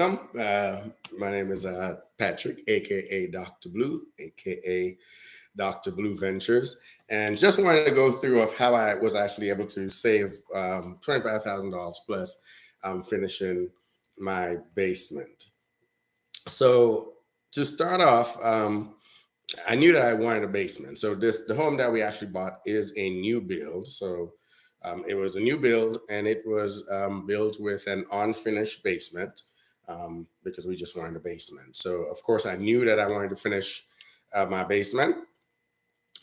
My name is Patrick, aka Dr. Blue, aka DrBluVentures, and just wanted to go through of how I was actually able to save $25,000 plus finishing my basement. So to start off, I knew that I wanted a basement. So the home that we actually bought is a new build. So it was a new build, and it was built with an unfinished basement because we just wanted a basement. So of course, I knew that I wanted to finish my basement,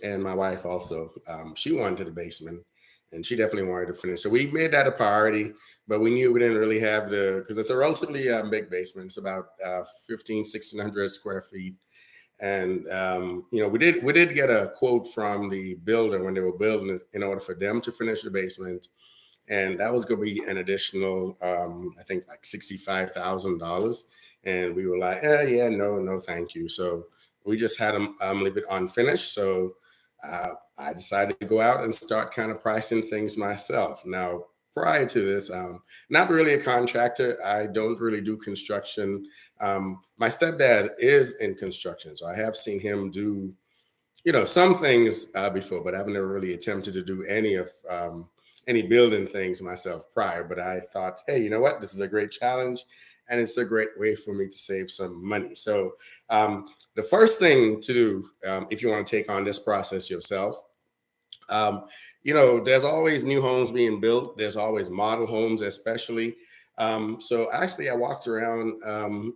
and my wife also. She wanted a basement, and she definitely wanted to finish. So we made that a priority, but we knew we didn't really have because it's a relatively big basement. It's about 1,600 square feet, and we did get a quote from the builder when they were building it in order for them to finish the basement, and that was going to be an additional, I think, like $65,000. And we were like, yeah, no, no, thank you. So we just had them leave it unfinished. So I decided to go out and start kind of pricing things myself. Now, prior to this, not really a contractor. I don't really do construction. My stepdad is in construction, so I have seen him do some things before, but I've never really attempted to do any building things myself prior. But I thought, hey, you know what? This is a great challenge, and it's a great way for me to save some money. So the first thing to do, if you want to take on this process yourself, um, there's always new homes being built. There's always model homes, especially. So actually, I walked around,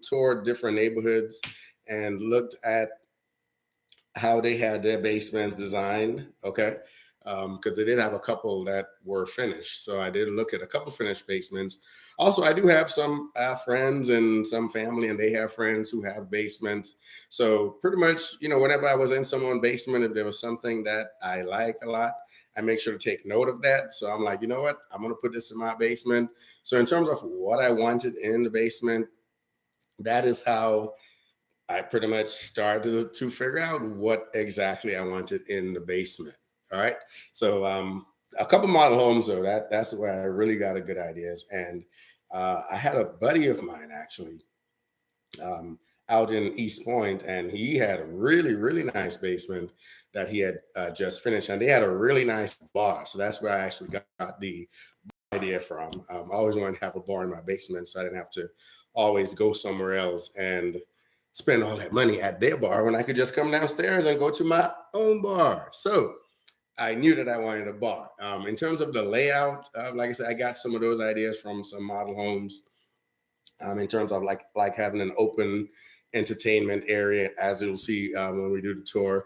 toured different neighborhoods, and looked at how they had their basements designed. Okay. Because they did have a couple that were finished. So I did look at a couple finished basements. Also, I do have some friends and some family, and they have friends who have basements. So pretty much, whenever I was in someone's basement, if there was something that I like a lot, I make sure to take note of that. So I'm like, you know what? I'm going to put this in my basement. So in terms of what I wanted in the basement, that is how I pretty much started to figure out what exactly I wanted in the basement. All right. So a couple model homes though, that's where I really got a good ideas. And I had a buddy of mine actually um, out in East Point, and he had a really, really nice basement that he had just finished, and they had a really nice bar. So that's where I actually got the idea from. I always wanted to have a bar in my basement, so I didn't have to always go somewhere else and spend all that money at their bar when I could just come downstairs and go to my own bar. So I knew that I wanted a bar. In terms of the layout, like I said, I got some of those ideas from some model homes. In terms of like having an open entertainment area, as you'll see when we do the tour.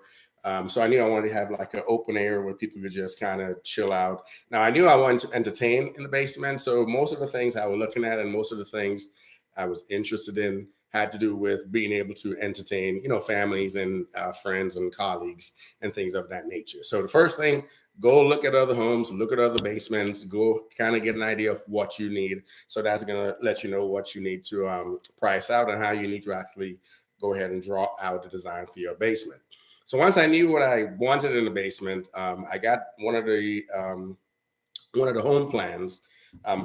So I knew I wanted to have like an open area where people could just kind of chill out. Now I knew I wanted to entertain in the basement, so most of the things I was looking at and most of the things I was interested in had to do with being able to entertain, families and friends and colleagues and things of that nature. So the first thing, go look at other homes, look at other basements, go kind of get an idea of what you need. So that's going to let you know what you need to price out and how you need to actually go ahead and draw out the design for your basement. So once I knew what I wanted in the basement, I got one of the home plans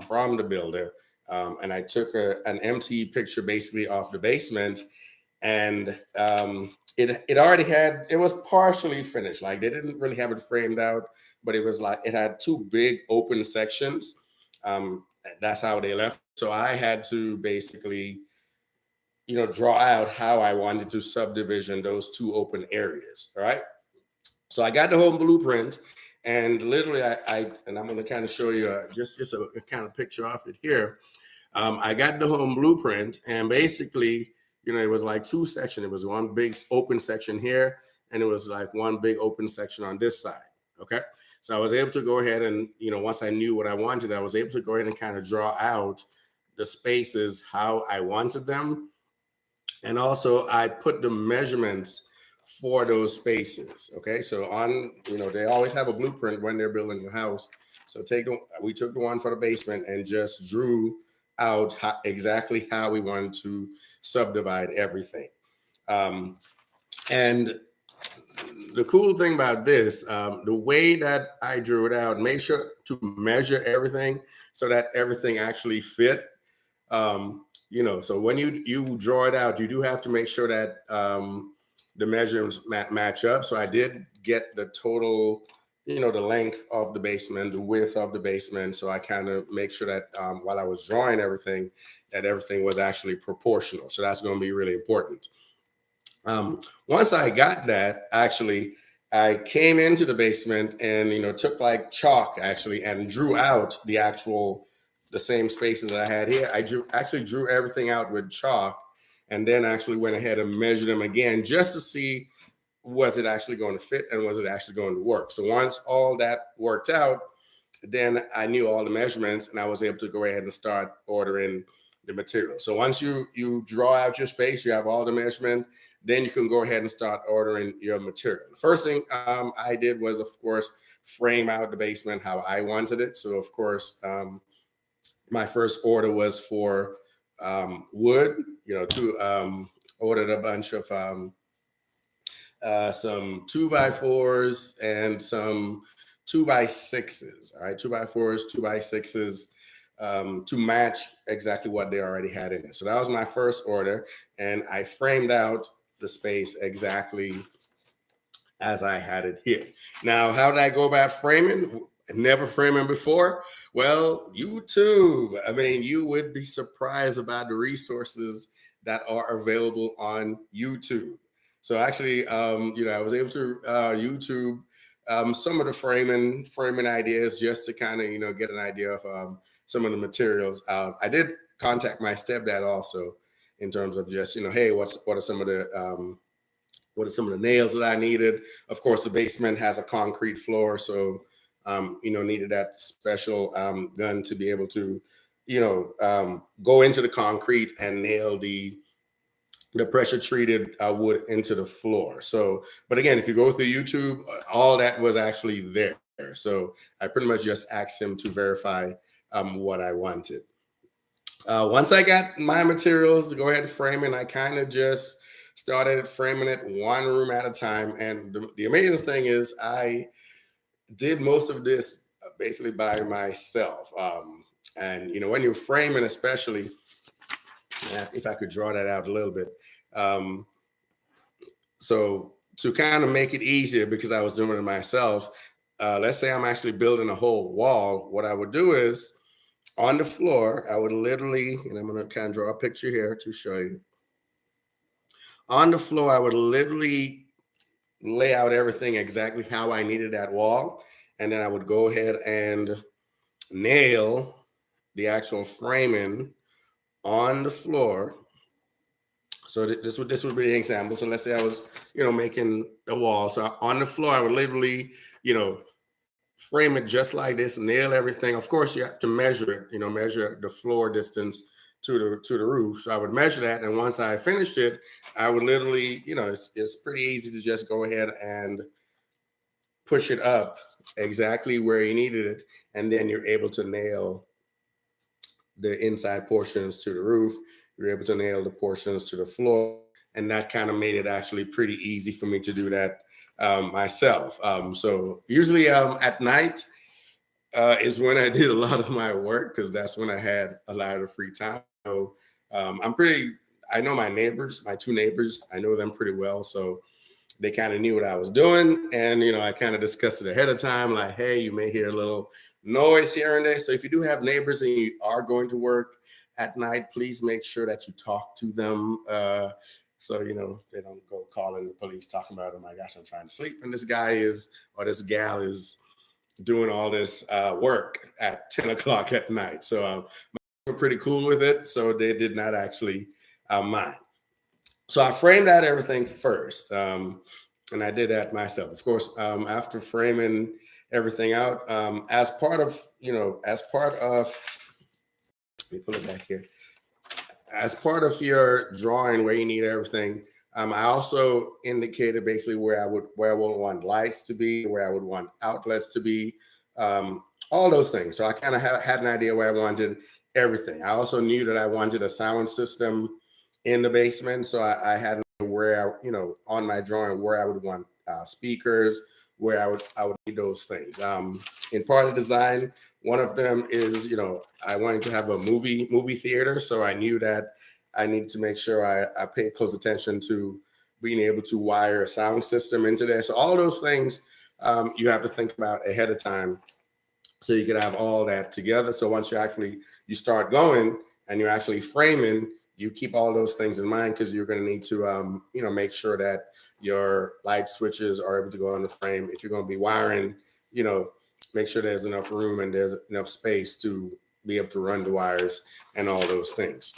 from the builder, and I took an empty picture basically of the basement, and it already it was partially finished. Like they didn't really have it framed out, but it was like it had two big open sections. That's how they left it. So I had to basically draw out how I wanted to subdivision those two open areas. All right. So I got the whole blueprint, and literally, and I'm going to kind of show you just a kind of picture of it here. I got the home blueprint, and basically, it was like two sections. It was one big open section here, and it was like one big open section on this side. Okay. So I was able to go ahead and, once I knew what I wanted, I was able to go ahead and kind of draw out the spaces how I wanted them. And also I put the measurements for those spaces. Okay. So they always have a blueprint when they're building your house. So we took the one for the basement and just drew out exactly how we wanted to subdivide everything. Um, and the cool thing about this, the way that I drew it out, made sure to measure everything so that everything actually fit. Um, So when you draw it out, you do have to make sure that the measurements match up. So I did get the total, the length of the basement, the width of the basement. So I kind of make sure that while I was drawing everything, that everything was actually proportional. So that's going to be really important. Once I got that, actually, I came into the basement and took like chalk actually and drew out the same spaces that I had here. I drew everything out with chalk, and then actually went ahead and measured them again just to see, was it actually going to fit and was it actually going to work. So once all that worked out, then I knew all the measurements and I was able to go ahead and start ordering the material. So once you draw out your space, you have all the measurement, then you can go ahead and start ordering your material. The first thing I did was, of course, frame out the basement how I wanted it. So, of course, my first order was for wood, ordered a bunch of some 2x4s and some 2x6s. All right, 2x4s, 2x6s, to match exactly what they already had in it. So that was my first order, and I framed out the space exactly as I had it here. Now, how did I go about framing? Never framing before? Well, YouTube. I mean, you would be surprised about the resources that are available on YouTube. So actually, I was able to YouTube some of the framing ideas just to kind of get an idea of some of the materials. I did contact my stepdad also in terms of just hey, what are some of the nails that I needed. Of course, the basement has a concrete floor, so needed that special gun to be able to go into the concrete and nail the pressure treated wood into the floor. So, but again, if you go through YouTube, all that was actually there. So I pretty much just asked him to verify what I wanted. Once I got my materials to go ahead and frame it, I kind of just started framing it one room at a time. And the amazing thing is I did most of this basically by myself. And when you're framing, especially, if I could draw that out a little bit. So to kind of make it easier, because I was doing it myself, let's say I'm actually building a whole wall. What I would do is on the floor, I would literally, and I'm going to kind of draw a picture here to show you. On the floor, I would literally lay out everything exactly how I needed that wall. And then I would go ahead and nail the actual framing on the floor. So this would be an example. So let's say I was, making a wall. So on the floor, I would literally, frame it just like this, nail everything. Of course, you have to measure it, measure the floor distance to the roof. So I would measure that. And once I finished it, I would literally, it's pretty easy to just go ahead and push it up exactly where you needed it. And then you're able to nail the inside portions to the roof. You're able to nail the portions to the floor. And that kind of made it actually pretty easy for me to do that myself. So usually at night is when I did a lot of my work, because that's when I had a lot of free time. So I know my neighbors, my two neighbors, I know them pretty well. So they kind of knew what I was doing. And, I kind of discussed it ahead of time, like, hey, you may hear a little noise here and there. So if you do have neighbors and you are going to work at night, please make sure that you talk to them. So, they don't go calling the police talking about, oh my gosh, I'm trying to sleep. And this guy or this gal is doing all this work at 10 o'clock at night. So we're pretty cool with it. So they did not actually mind. So I framed out everything first. And I did that myself. Of course, after framing everything out, as part of, let me pull it back here. As part of your drawing where you need everything, I also indicated basically where I would want lights to be, where I would want outlets to be, all those things. So I kind of had an idea where I wanted everything. I also knew that I wanted a sound system in the basement. So I had where on my drawing where I would want speakers, where I would need those things. In part of the design, one of them is, I wanted to have a movie theater. So I knew that I need to make sure I pay close attention to being able to wire a sound system into there. So all those things you have to think about ahead of time so you can have all that together. So once you start going and you're actually framing, you keep all those things in mind because you're going to need to make sure that your light switches are able to go on the frame. If you're going to be wiring, you know, make sure there's enough room and there's enough space to be able to run the wires and all those things.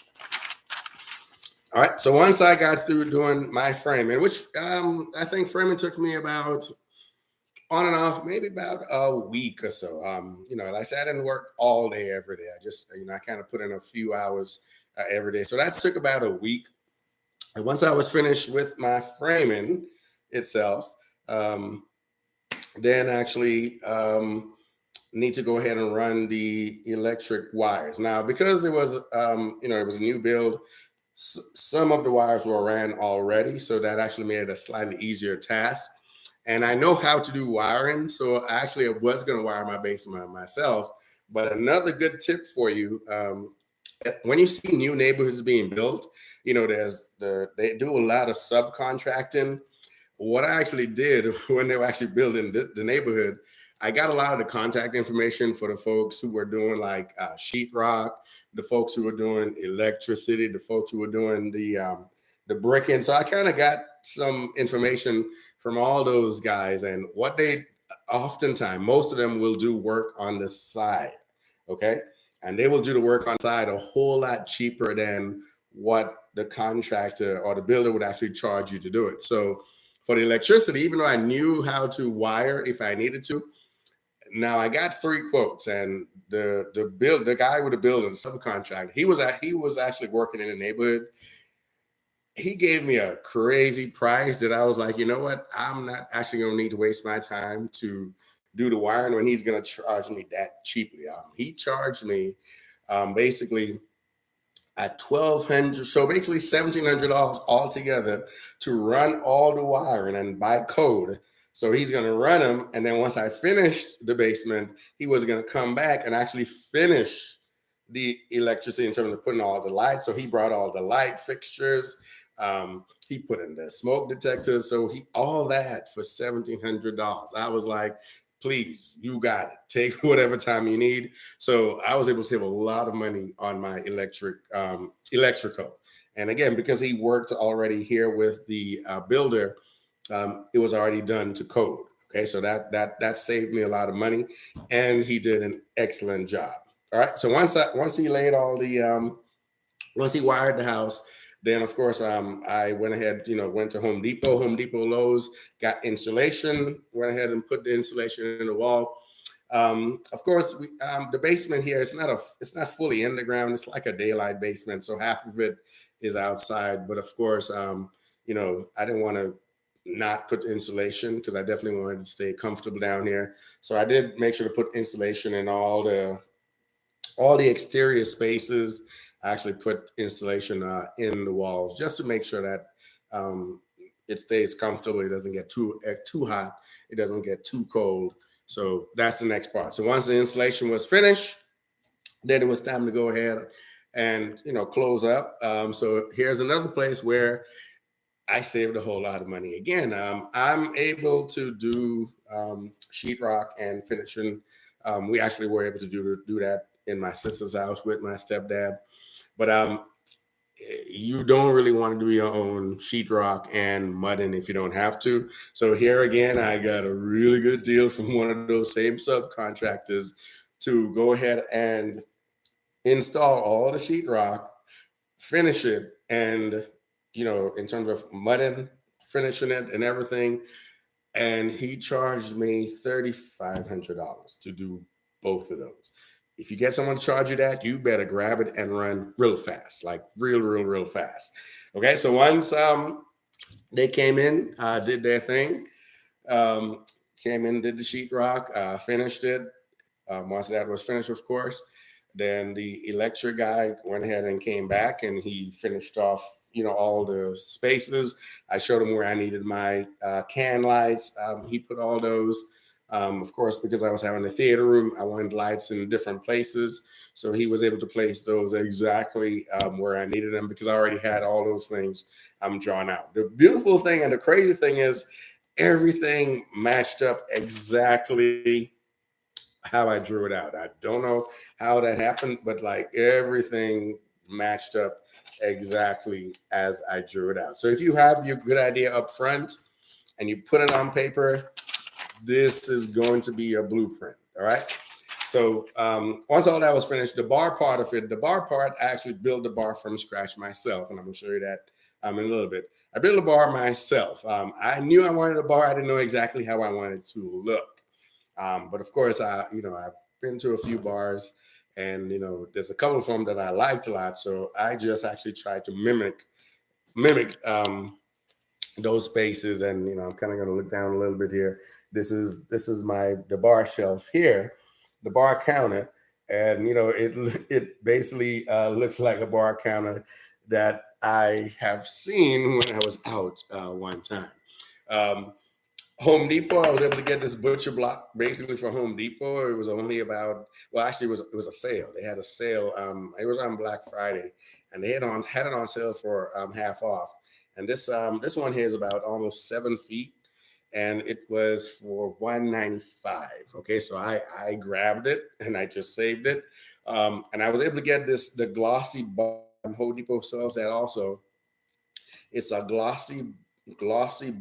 All right. So once I got through doing my framing, which I think framing took me about on and off, maybe about a week or so. Like I said, I didn't work all day every day. I just, I kind of put in a few hours every day. So that took about a week. And once I was finished with my framing itself, then actually need to go ahead and run the electric wires. Now, because it was, it was a new build, some of the wires were ran already. So that actually made it a slightly easier task. And I know how to do wiring. So actually I was going to wire my basement myself. But another good tip for you, when you see new neighborhoods being built, they do a lot of subcontracting. What I actually did when they were actually building the neighborhood, I got a lot of the contact information for the folks who were doing like sheetrock, the folks who were doing electricity, the folks who were doing the bricking. So I kind of got some information from all those guys, and what they oftentimes, most of them will do work on the side, okay? And they will do the work on the side a whole lot cheaper than what the contractor or the builder would actually charge you to do it. So for the electricity, even though I knew how to wire if I needed to, now I got 3 quotes, and the guy with the builder, the subcontractor, he was actually working in the neighborhood. He gave me a crazy price that I was like, you know what? I'm not actually going to need to waste my time to do the wiring when he's going to charge me that cheaply. He charged me basically at $1,200, so basically $1,700 altogether to run all the wiring and by code. So he's going to run them, and then once I finished the basement, he was going to come back and actually finish the electricity in terms of putting all the lights. So he brought all the light fixtures. He put in the smoke detectors. So all that for $1,700. I was like, please, you got it. Take whatever time you need. So I was able to save a lot of money on my electrical. And again, because he worked already here with the builder, it was already done to code. Okay, so that saved me a lot of money, and he did an excellent job. All right. So once he laid all the once he wired the house, then of course I went ahead, went to Home Depot, Lowe's, got insulation, went ahead and put the insulation in the wall. Of course, the basement here, it's not fully in the ground. It's like a daylight basement, so half of it is outside. But of course, I didn't want to not put insulation because I definitely wanted to stay comfortable down here. So I did make sure to put insulation in all the exterior spaces. I actually put insulation in the walls just to make sure that it stays comfortable. It doesn't get too hot. It doesn't get too cold. So that's the next part. So once the insulation was finished, then it was time to go ahead and close up. So here's another place where I saved a whole lot of money. Again, I'm able to do sheetrock and finishing. We actually were able to do that in my sister's house with my stepdad. But you don't really want to do your own sheetrock and mudding if you don't have to. So here again, I got a really good deal from one of those same subcontractors to go ahead and install all the sheetrock, finish it, and in terms of mudding, finishing it, and everything. And he charged me $3,500 to do both of those. If you get someone to charge you that, you better grab it and run real fast, like real fast. Okay, so once they came in, did their thing, came in, did the sheetrock, finished it. Once that was finished, of course, then the electric guy went ahead and came back, and he finished off, all the spaces. I showed him where I needed my can lights. He put all those. Of course, because I was having a theater room, I wanted lights in different places. So he was able to place those exactly where I needed them because I already had all those things drawn out. The beautiful thing and the crazy thing is everything matched up exactly how I drew it out. I don't know how that happened, but like everything matched up exactly as I drew it out. So if you have your good idea up front and you put it on paper, this is going to be your blueprint. All right. So once all that was finished, the bar part of it, the bar part, I actually built the bar from scratch myself, and I'm going to show you that in a little bit. I built a bar myself. I knew I wanted a bar. I didn't know exactly how I wanted it to look. But of course, I've been to a few bars, and there's a couple of them that I liked a lot. So I just actually tried to mimic those spaces, and I'm kind of going to look down a little bit here. This is the bar shelf here, the bar counter, and it basically looks like a bar counter that I have seen when I was out one time. Um, Home Depot. I was able to get this butcher block basically for Home Depot. It was only about actually it was a sale. They had a sale. It was on Black Friday, and they had it on sale for half off. And this one here is about almost 7 feet, and it was for $195. Okay, so I grabbed it and I just saved it, and I was able to get the glossy bar. Home Depot sells that also. It's a glossy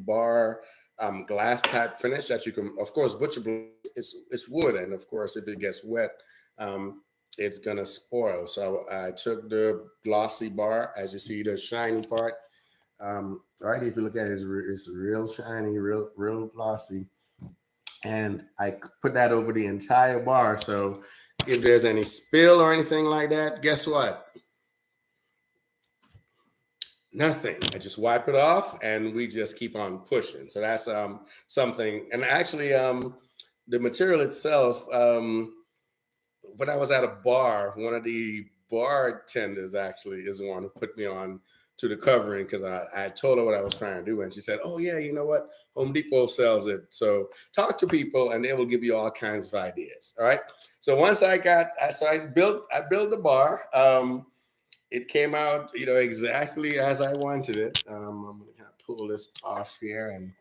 bar glass type finish that you can, of course, butcher blade. It's wood, and of course, if it gets wet, um, it's gonna spoil. So I took the glossy bar, as you see, the shiny part. Right, if you look at it, it's real shiny, real glossy, and I put that over the entire bar. So if there's any spill or anything like that, guess what? Nothing. I just wipe it off, and we just keep on pushing. So that's something. And actually, the material itself. When I was at a bar, one of the bartenders actually is the one who put me on to the covering because I told her what I was trying to do, and she said, "Oh yeah, you know what? Home Depot sells it. So talk to people, and they will give you all kinds of ideas." All right. So once I built the bar. It came out, exactly as I wanted it. I'm gonna kind of pull this off here and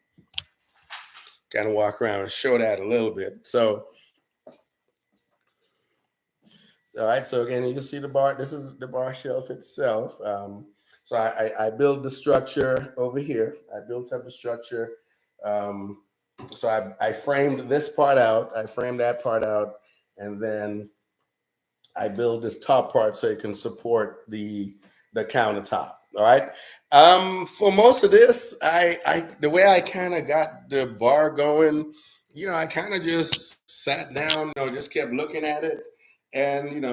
kind of walk around and show that a little bit. So, all right. So again, you can see the bar. This is the bar shelf itself. So I built the structure over here. I built up the structure. Um, so I framed this part out. I framed that part out, and then I build this top part so it can support the countertop. All right. For most of this, I the way I kind of got the bar going, I kind of just sat down, just kept looking at it, and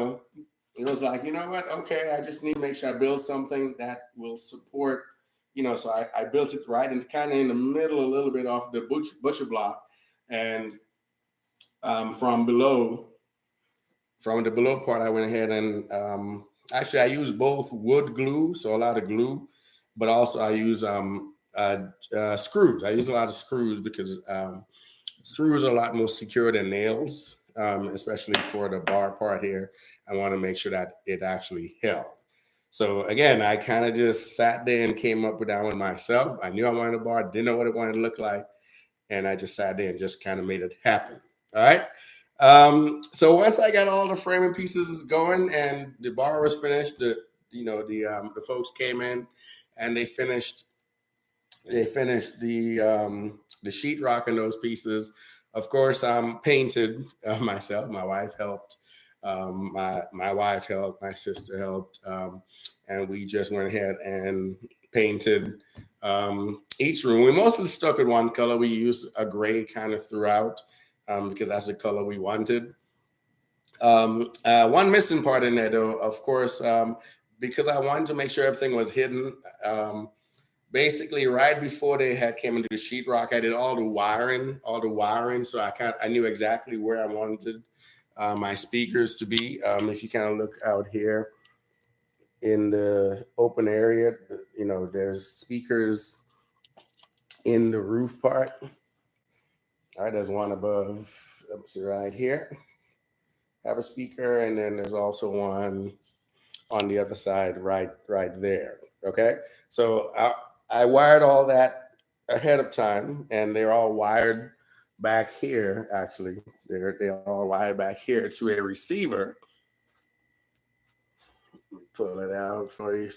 it was like, you know what? Okay, I just need to make sure I build something that will support. So I built it right and kind of in the middle, a little bit off the butcher block, and from below. From the below part, I went ahead and actually I use both wood glue, so a lot of glue, but also I use screws. I use a lot of screws because screws are a lot more secure than nails, especially for the bar part here. I want to make sure that it actually held. So again, I kind of just sat there and came up with that one myself. I knew I wanted a bar, didn't know what it wanted to look like, and I just sat there and just kind of made it happen. All right. So once I got all the framing pieces going and the bar was finished, the folks came in and they finished the sheetrock and those pieces. Of course, painted myself. My wife helped. My wife helped. My sister helped, and we just went ahead and painted each room. We mostly stuck with one color. We used a gray kind of throughout because that's the color we wanted. One missing part in there, though, of course, because I wanted to make sure everything was hidden. Basically, right before they had came into the sheetrock, I did all the wiring, so I knew exactly where I wanted my speakers to be. If you kind of look out here in the open area, there's speakers in the roof part. All right, there's one above. Let me see right here. have a speaker, and then there's also one on the other side, right there. Okay, so I wired all that ahead of time, and they're all wired back here. Actually, they're all wired back here to a receiver. Pull it out for you.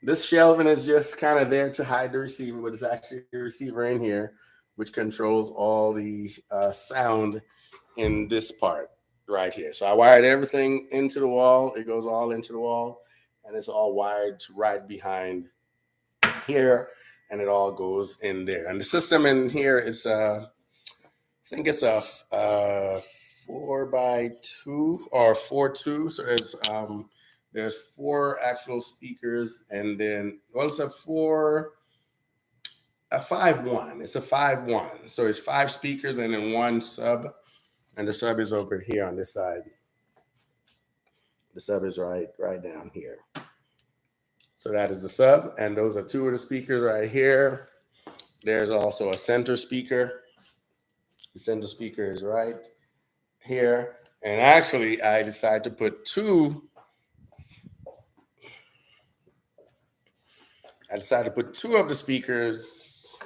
This shelving is just kind of there to hide the receiver, but it's actually a receiver in here, which controls all the sound in this part right here. So I wired everything into the wall. It goes all into the wall, and it's all wired to right behind here, and it all goes in there. And the system in here is, I think it's a 4x2 or 4-2. So there's four actual speakers, and then well, it's a 5-1. It's a 5-1. So it's five speakers and then one sub, and the sub is over here on this side. The sub is right down here. So that is the sub, and those are two of the speakers right here. There's also a center speaker. The center speaker is right here. And actually, I decided to put two of the speakers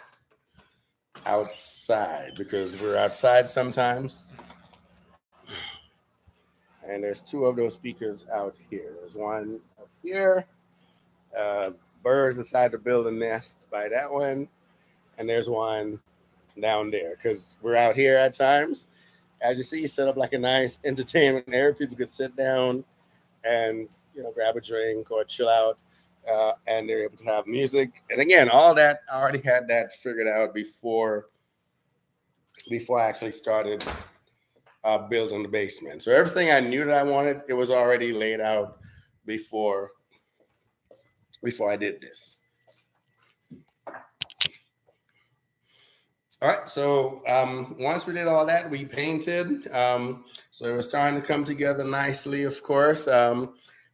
outside because we're outside sometimes. And there's two of those speakers out here. There's one up here. Birds decided to build a nest by that one. And there's one down there because we're out here at times. As you see, set up like a nice entertainment area. People could sit down and grab a drink or chill out, and they're able to have music. And again, all that I already had that figured out before I actually started building the basement. So everything I knew that I wanted, it was already laid out before I did this. All right, so once we did all that, we painted. So it was starting to come together nicely, of course.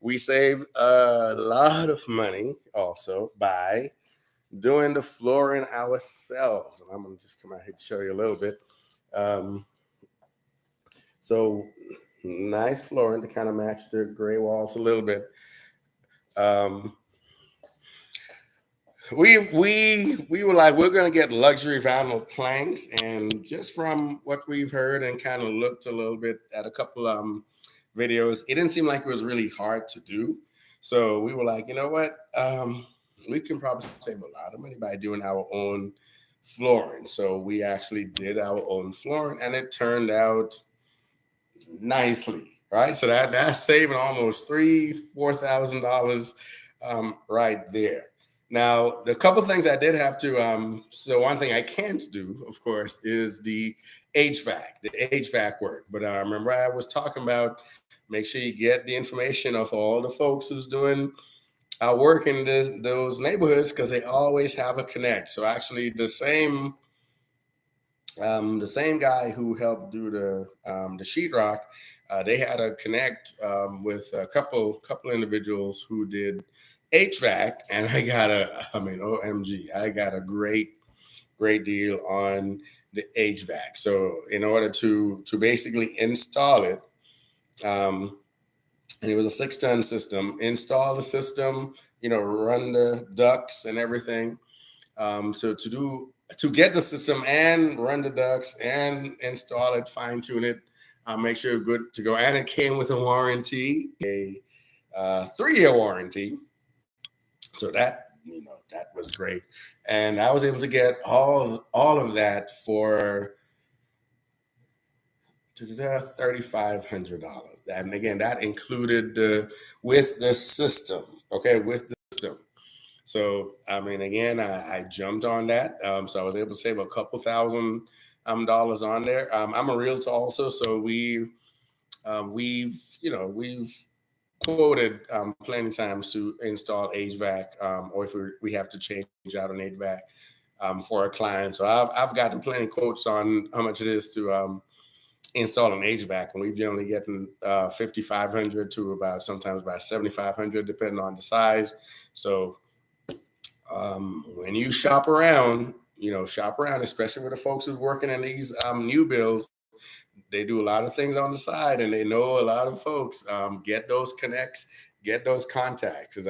We saved a lot of money also by doing the flooring ourselves. And I'm going to just come out here to show you a little bit. So nice flooring to kind of match the gray walls a little bit. We were like, we're going to get luxury vinyl planks, and just from what we've heard and kind of looked a little bit at a couple videos, it didn't seem like it was really hard to do. So we were like, you know what, we can probably save a lot of money by doing our own flooring. So we actually did our own flooring, and it turned out nicely, right? So that's saving almost $4,000 right there. Now, the couple things I did have to, so one thing I can't do, of course, is the HVAC work. But remember I was talking about, make sure you get the information of all the folks who's doing work in those neighborhoods, because they always have a connect. So actually the same guy who helped do the sheetrock, they had a connect with a couple individuals who did HVAC, and OMG, I got a great deal on the HVAC. So in order to basically install it, and it was a 6-ton system, install the system, run the ducts and everything, to get the system and run the ducts and install it, fine tune it, make sure it's good to go. And it came with a warranty, a 3-year warranty. So that was great, and I was able to get all of that for $3,500. And again, that included with the system. Okay, with the system. So again, I jumped on that. So I was able to save a couple thousand dollars on there. I'm a realtor also, so we've quoted plenty of times to install HVAC, or if we have to change out an HVAC for a client. So I've gotten plenty of quotes on how much it is to install an HVAC, and we've generally gotten $5,500 to sometimes about $7,500, depending on the size. So when you shop around, especially with the folks who's working in these new builds, they do a lot of things on the side, and they know a lot of folks. Get those connects, get those contacts. 'Cause,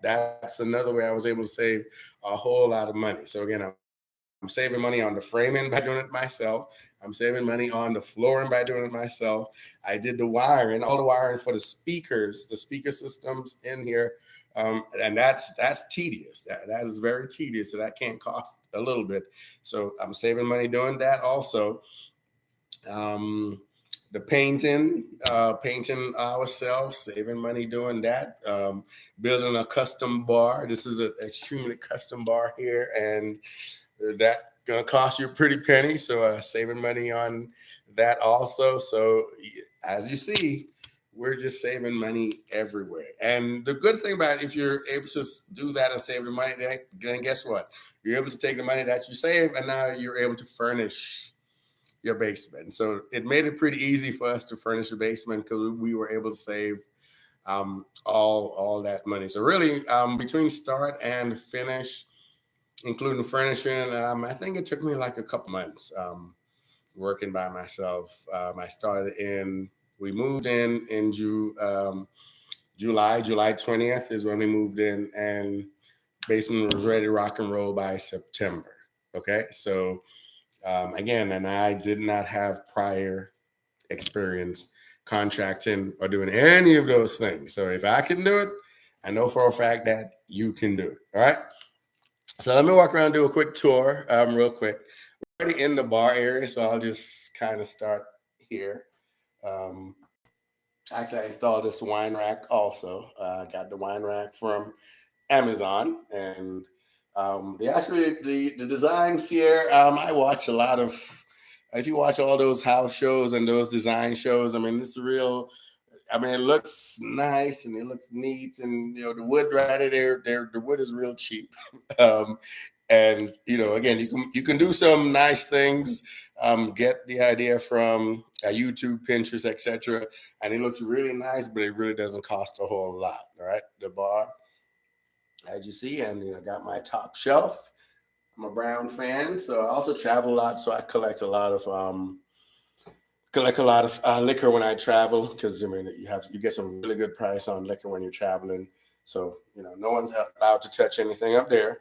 that's another way I was able to save a whole lot of money. So again, I'm saving money on the framing by doing it myself. I'm saving money on the flooring by doing it myself. I did the wiring, all the wiring for the speakers, the speaker systems in here. And that's tedious. That is very tedious. So that can cost a little bit. So I'm saving money doing that also. Um, the painting ourselves, saving money doing that. Building a custom bar. This is an extremely custom bar here, and that gonna cost you a pretty penny. So saving money on that also. So as you see, we're just saving money everywhere. And the good thing about it, if you're able to do that and save the money, then guess what? You're able to take the money that you save, and now you're able to furnish your basement. So it made it pretty easy for us to furnish the basement because we were able to save all that money. So really, between start and finish, including furnishing, I think it took me like a couple months working by myself. We moved in July 20th is when we moved in, and basement was ready to rock and roll by September. Okay, so again, and I did not have prior experience contracting or doing any of those things. So if I can do it, I know for a fact that you can do it. All right. So let me walk around and do a quick tour, real quick. We're already in the bar area, so I'll just kind of start here. Um, Actually, I installed this wine rack also. I got the wine rack from Amazon, and the designs here. I watch a lot of. If you watch all those house shows and those design shows, I mean, this is real. I mean, it looks nice and it looks neat, and the wood right there, the wood is real cheap. um, and again, you can do some nice things. Get the idea from YouTube, Pinterest, etc. And it looks really nice, but it really doesn't cost a whole lot. All right, the bar, as you see, and got my top shelf. I'm a Brown fan, so I also travel a lot, so I collect a lot of liquor when I travel because you get some really good price on liquor when you're traveling. So no one's allowed to touch anything up there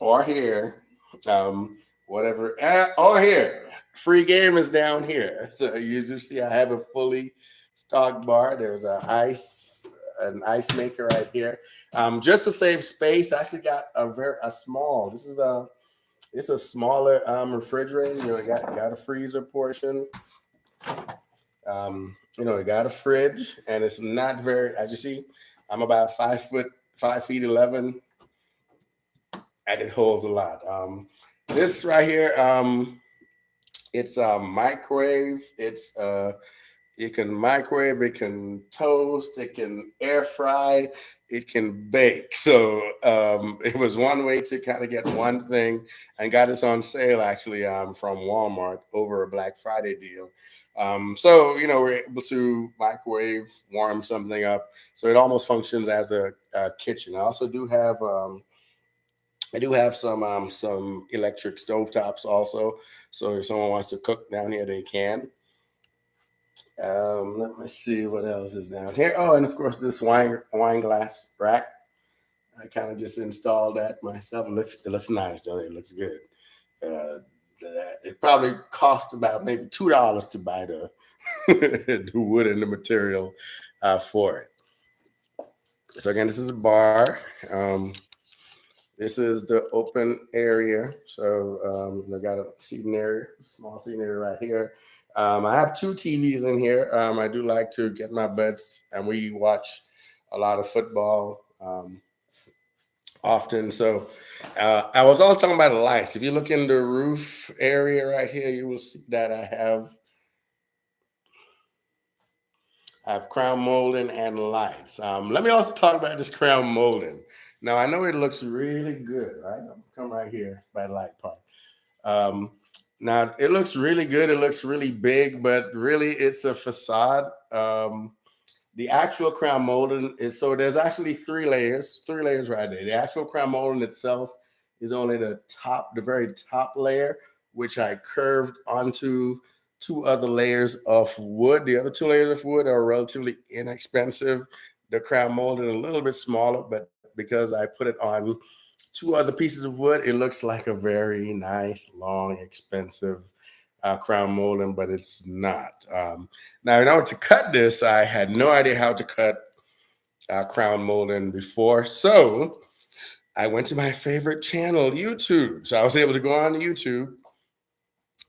or here, um, whatever, or here. Free game is down here. So you just see I have a fully stocked bar. There's an ice maker right here. Just to save space, I actually got a small. It's a smaller refrigerator. It got a freezer portion. It got a fridge, and it's not very. As you see, I'm about 5 feet 11, and it holds a lot. This right here, it's a microwave. It can microwave, it can toast, it can air fry, it can bake. So it was one way to kind of get one thing, and got this on sale actually from Walmart over a Black Friday deal. So we're able to microwave, warm something up. So it almost functions as a kitchen. I do have some electric stovetops also. So if someone wants to cook down here, they can. Let me see what else is down here. Oh, and of course this wine glass rack. I kind of just installed that myself. It looks nice, though. It looks good. Uh, it probably cost about maybe $2 to buy the the wood and the material for it. So again, this is a bar. This is the open area. So I got a seating area, small seating area right here. I have two TVs in here. I do like to get my bets, and we watch a lot of football often. So I was also talking about the lights. If you look in the roof area right here, you will see that I have crown molding and lights. Let me also talk about this crown molding. Now I know it looks really good, right? I'm come right here by the light part. Um, Now it looks really good. It looks really big, but really it's a facade. The actual crown molding is so there's actually three layers right there. The actual crown molding itself is only the very top layer, which I curved onto two other layers of wood. The other two layers of wood are relatively inexpensive. The crown molded a little bit smaller, but because I put it on two other pieces of wood, it looks like a very nice, long, expensive crown molding, but it's not. Now, in order to cut this, I had no idea how to cut crown molding before. So I went to my favorite channel, YouTube. So I was able to go on YouTube.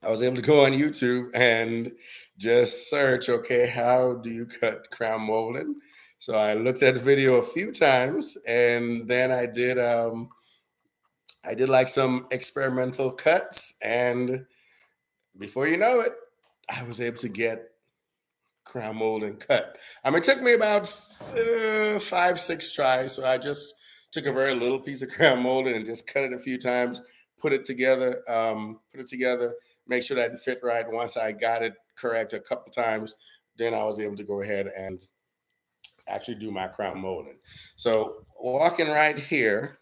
I was able to go on YouTube and just search, okay, how do you cut crown molding? So I looked at the video a few times, and then I did like some experimental cuts, and before you know it, I was able to get crown molding cut. It took me about 5, 6 tries. So I just took a very little piece of crown molding and just cut it a few times, put it together, make sure that it fit right. Once I got it correct a couple times, then I was able to go ahead and actually do my crown molding. So walking right here,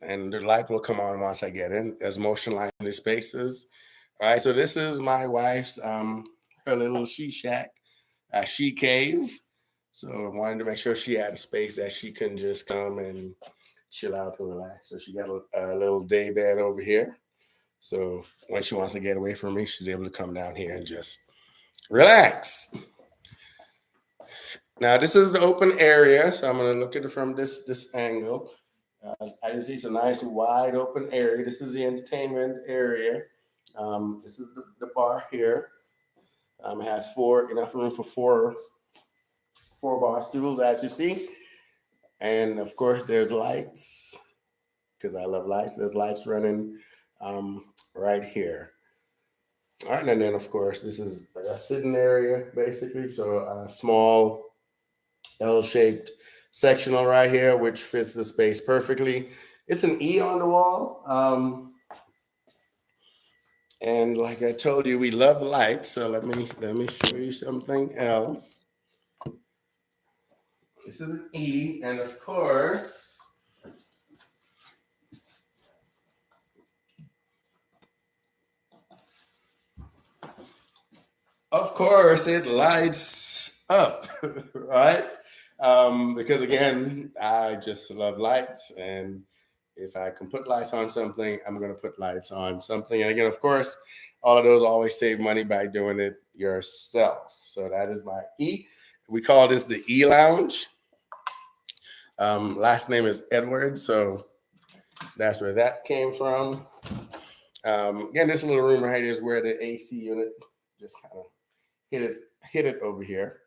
and the light will come on once I get in. There's motion light in the spaces. All right, so this is my wife's her little she shack, she cave. So I wanted to make sure she had a space that she can just come and chill out and relax. So she got a little day bed over here. So when she wants to get away from me, she's able to come down here and just relax. Now this is the open area, so I'm going to look at it from this angle. I just see it's a nice wide open area. This is the entertainment area. This is the bar here. It has enough room for four bar stools, as you see. And of course, there's lights, because I love lights. There's lights running right here. All right, and then of course, this is a sitting area, basically. So a small L-shaped sectional right here, which fits the space perfectly. It's an E on the wall. And like I told you, we love light. So let me show you something else. This is an E, and of course, it lights up, right? Because again, I just love lights, and if I can put lights on something, I'm going to put lights on something. And again, of course, all of those always save money by doing it yourself. So that is my E. We call this the E Lounge. Last name is Edwards, so that's where that came from. Again, this little room right here is where the AC unit just kind of hit it over here.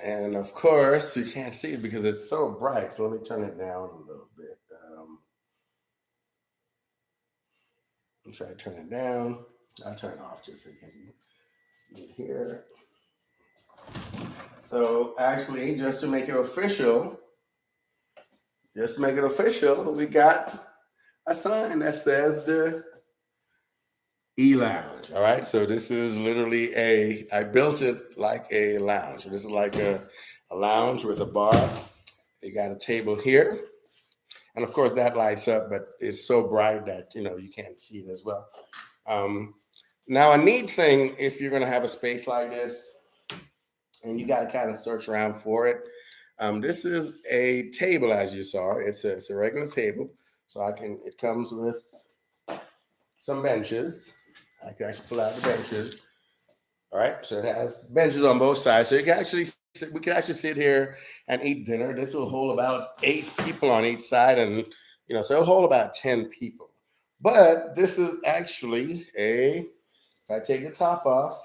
And of course, you can't see it because it's so bright. So let me turn it down a little bit. I'll try to turn it down. I'll turn it off just so you can see it here. So actually, just to make it official, we got a sign that says the E Lounge. All right. So this is literally I built it like a lounge. This is like a lounge with a bar. You got a table here. And of course that lights up, but it's so bright that, you can't see it as well. Now a neat thing, if you're going to have a space like this and you got to kind of search around for it. This is a table, as you saw. It's a regular table. So it comes with some benches. I can actually pull out the benches. All right, so it has benches on both sides. So we can actually sit here and eat dinner. This will hold about 8 people on each side, and so it'll hold about 10 people. But this is actually if I take the top off,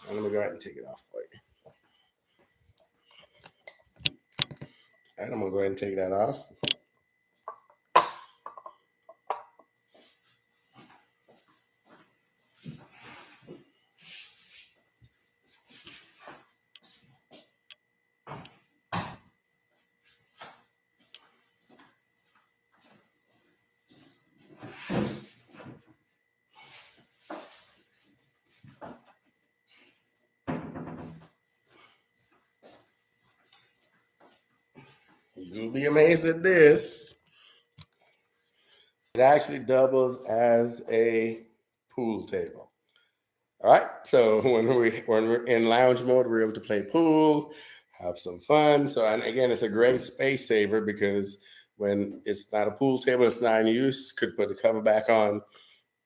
and let me go ahead and take it off for you. All right, I'm gonna go ahead and take that off. You'll be amazed at this. It actually doubles as a pool table. All right. So when we're in lounge mode, we're able to play pool, have some fun. So and again, it's a great space saver because when it's not a pool table, it's not in use. Could put the cover back on,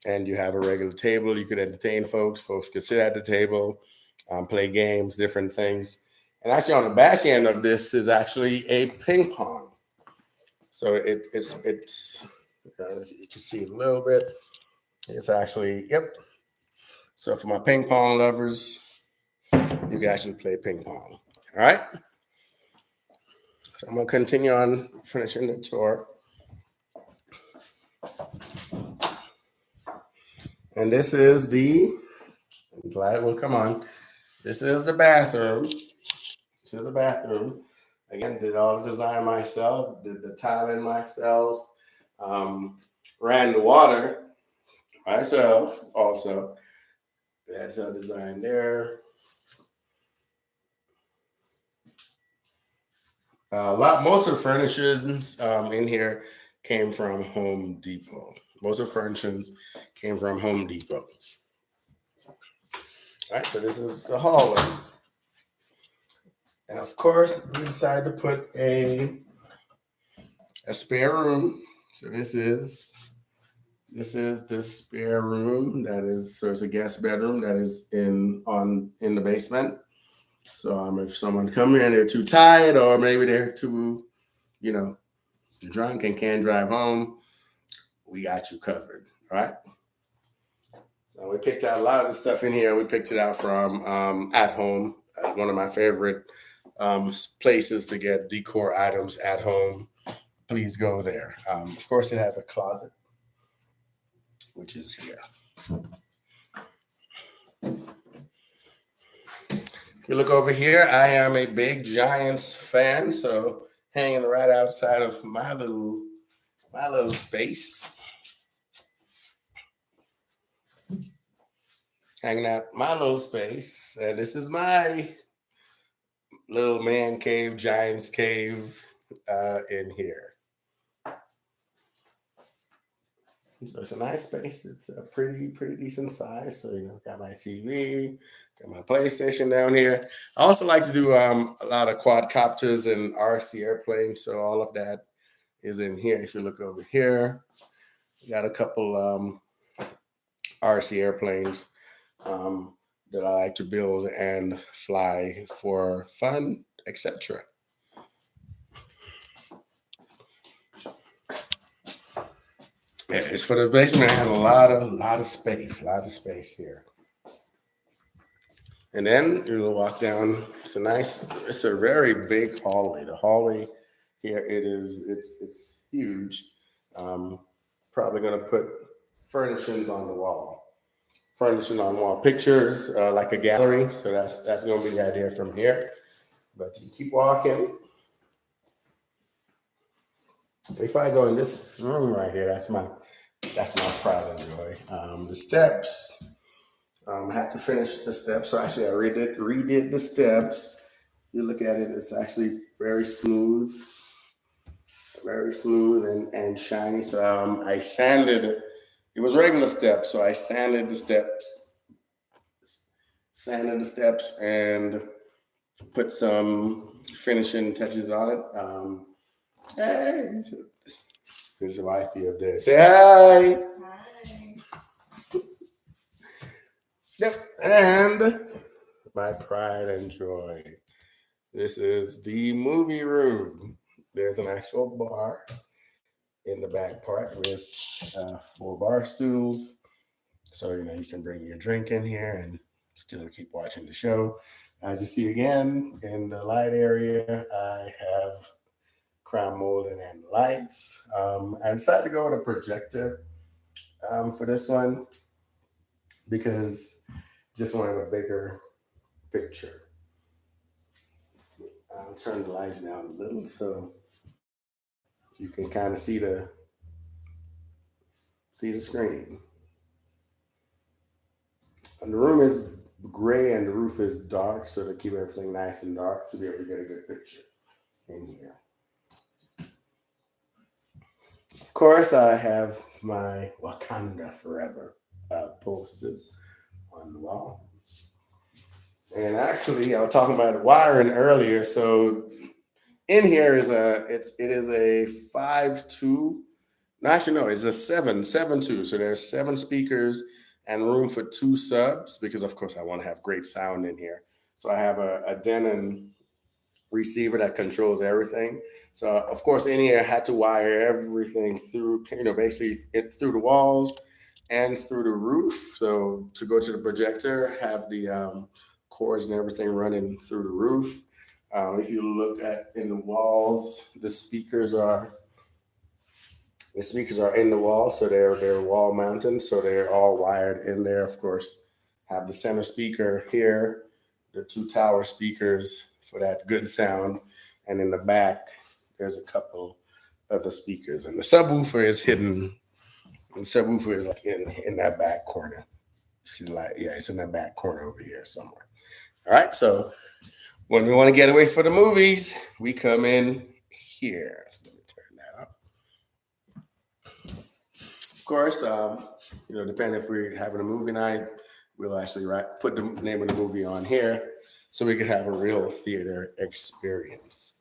and you have a regular table. You could entertain folks. Folks could sit at the table, play games, different things. And actually, on the back end of this is actually a ping pong. So it's you can see a little bit. It's actually yep. So for my ping pong lovers, you can actually play ping pong. All right. So I'm gonna continue on finishing the tour. And this is the light will come on. This is the bathroom. This is a bathroom. Again, did all the design myself, did the tiling myself, um, ran the water myself also. That's a design there. Most of the furnishings in here came from Home Depot. Most of the furnishings came from Home Depot. All right, so this is the hallway. And of course, we decided to put a spare room. So this is the spare room that is so it's a guest bedroom that is in the basement. So if someone come in, they're too tired or maybe they're too, you know, drunk and can't drive home, we got you covered. All right. So we picked out a lot of the stuff in here. We picked it out from At Home, one of my favorite places to get decor items at home. Please go there. Of course, it has a closet, which is here. If you look over here, I am a big Giants fan, so hanging right outside of my little space. Hanging out my little space. And this is my little man cave, Giants cave in here. So it's a nice space. It's a pretty decent size. So got my TV, got my PlayStation down here. I also like to do a lot of quadcopters and RC airplanes. So all of that is in here. If you look over here, we got a couple RC airplanes that I like to build and fly for fun, etc. Yeah, it's for the basement. It has a lot of space here. And then you'll walk down. It's a very big hallway. The hallway here, it's huge. Probably gonna put furnishings on the wall. Furnishing on wall pictures, like a gallery. So that's gonna be the idea from here. But you keep walking. If I go in this room right here, that's my pride and joy. The steps. I had to finish the steps. So actually, I redid the steps. If you look at it, it's actually very smooth and shiny. So I sanded it. It was regular steps, so I sanded the steps, and put some finishing touches on it. Hey, there's a wifey up there. Say hi. Hi. Yep, and my pride and joy. This is the movie room. There's an actual bar in the back part with 4 bar stools. So, you can bring your drink in here and still keep watching the show. As you see again, in the light area, I have crown molding and lights. I decided to go with a projector for this one because just wanted a bigger picture. I'll turn the lights down a little so you can kind of see the screen. And the room is gray and the roof is dark, so to keep everything nice and dark to be able to get a good picture in here. Of course, I have my Wakanda Forever posters on the wall. And actually, I was talking about wiring earlier. So in here is it is a 5.2. No, actually, no, it's a 7.7.2. So there's 7 speakers and room for 2 subs because, of course, I want to have great sound in here. So I have a Denon receiver that controls everything. So, of course, in here, I had to wire everything through, basically through the walls and through the roof. So to go to the projector, have the cords and everything running through the roof. If you look at in the walls, the speakers are in the wall, so they're wall mounted, so they're all wired in there. Of course, have the center speaker here, the 2 tower speakers for that good sound, and in the back there's a couple other speakers, and the subwoofer is hidden. The subwoofer is like in that back corner. You see the light? Yeah, it's in that back corner over here somewhere. All right, so when we want to get away for the movies, we come in here. So let me turn that up. Of course, depending if we're having a movie night, we'll actually put the name of the movie on here so we can have a real theater experience.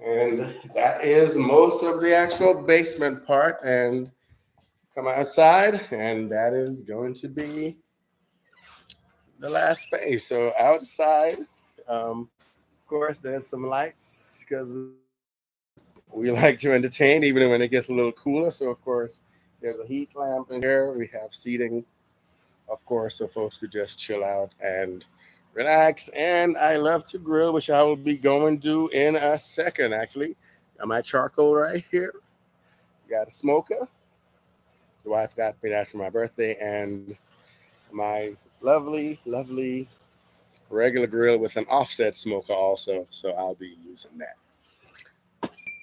And that is most of the actual basement part. And come outside, and that is going to be the last space. So outside, of course, there's some lights because we like to entertain even when it gets a little cooler. So, of course, there's a heat lamp in here. We have seating, of course, so folks could just chill out and relax. And I love to grill, which I will be going to in a second, actually. Got my charcoal right here. Got a smoker. The wife got me that for my birthday. And my lovely, lovely regular grill with an offset smoker also. So I'll be using that.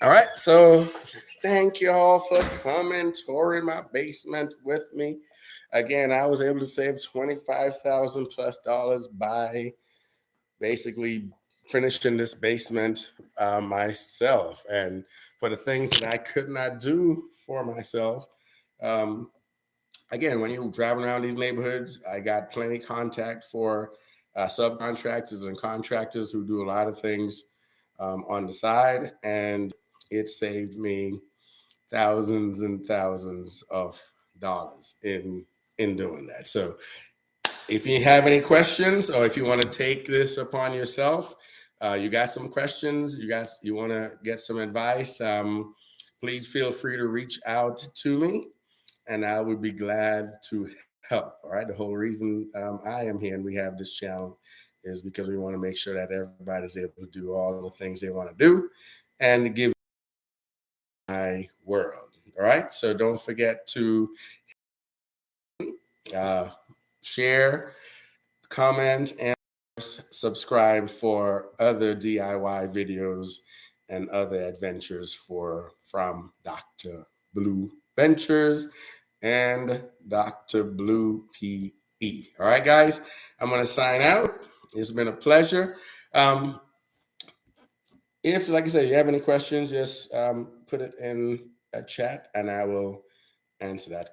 All right, so thank you all for coming, touring my basement with me. Again, I was able to save $25,000+ by basically finishing this basement myself. And for the things that I could not do for myself, again, when you're driving around these neighborhoods, I got plenty contact for subcontractors and contractors who do a lot of things on the side, and it saved me thousands and thousands of dollars in doing that. So if you have any questions, or if you want to take this upon yourself, you got some questions, you want to get some advice, please feel free to reach out to me, and I would be glad to help. All right. The whole reason I am here and we have this channel is because we want to make sure that everybody's able to do all the things they want to do and to give my world. All right. So don't forget to share, comment, and subscribe for other DIY videos and other adventures from Dr. Blue Ventures and Dr. Blue PE. All right, guys, I'm going to sign out. It's been a pleasure. If, like I said, you have any questions, just put it in a chat and I will answer that